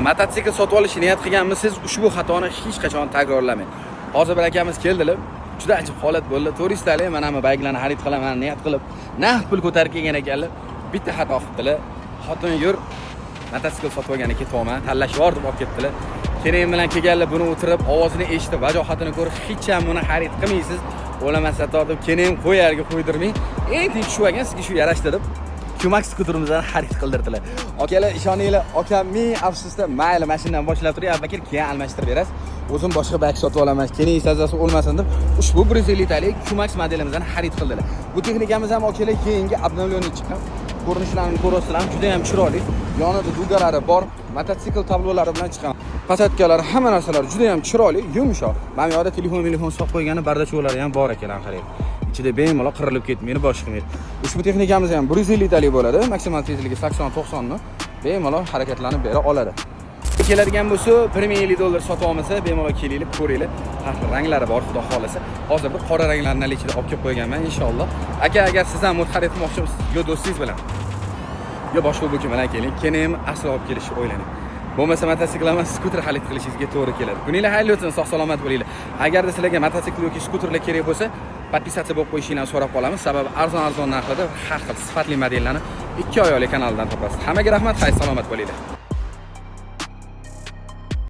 Mototsikl sotib olishni niyat qilganmisiz, ushbu xatoni hech qachon takrorlamang. Hozir bir akamiz keldilar. Juda ajib holat bo'ldi. Turistlar mana bu bayklarni xarid qilaman niyat qilib, naqd pul ko'tarib kelgan ekanlar. Bitta xato qildilar. Xotin yur, mototsikl sotib olgani ketyapman, tanlash bor deb olib ketdilar. Keyin bilan kelganlar buni o'tirib, ovozini eshitib, vajohatini ko'rib, hech ham buni xarid qilmaysiz. O'lamasa tortib, keyin qo'yarga qo'ydirmang. Eng shu ekan, sizga shu yarashdi deb Kumax skuterimizdan xarid qildirdilar. Akalar, ishoninglar, akam ming afsusda mayli mashinadan boshlab turing, Abubakir keyin almashtirib berasiz. O'zim boshqa bayk sotib olaman. Keyin sazasi o'lmasin deb ushbu 150 talik Kumax modelimizdan xarid qildilar. Bu texnikamiz ham akalar keyingi obnovleniya chiqqan. Ko'rinishlarini ko'rasizlar, juda ham chiroyli. Yonida dugalari bor, mototsikl tablolari bilan chiqqan. Pasatkalari, hamma narsalar juda ham chiroyli, yumshoq. Mana bu yerda telefon solib qo'ygani bardachvolari ham bor ekan, qarang. Ichida bemalol qirilib ketmaydi, boshqa qilmaydi. Ushbu texnikamiz ham 150 talik bo'ladi. Maksimal tezligi 80-90 ni bemalol harakatlanib bera oladi. Keladigan bo'lsa, $1,000,000 sotib olmasa, bemalol kelinglar, ko'ringlar. Har xil ranglari bor, xudo xolasa. Hozir bir qora ranglarni ichida olib kelib qo'yganman, inshaalloh. Aka, agar siz ham xarid qilmoqchimisiz, yo do'stingiz bilan, yo boshqa bo'lki bilan keling, keyin aslo olib kelishni o'ylang. Bo'lmasa mototsikl emas, skuter xarid qilishingizga to'g'ri keladi. Kuninglar xayrli o'tsin, sog' salomat bo'linglar. Agarda sizlarga mototsikl yoki skuterlar kerak bo'lsa, podpisatsiya bo'lib qo'yishingizni so'rab qolamiz. Sababi arzon narxlarda har xil sifatli modellarni 2 oylik kanaldan topasiz. Hammaga rahmat, xayr salomat bo'linglar.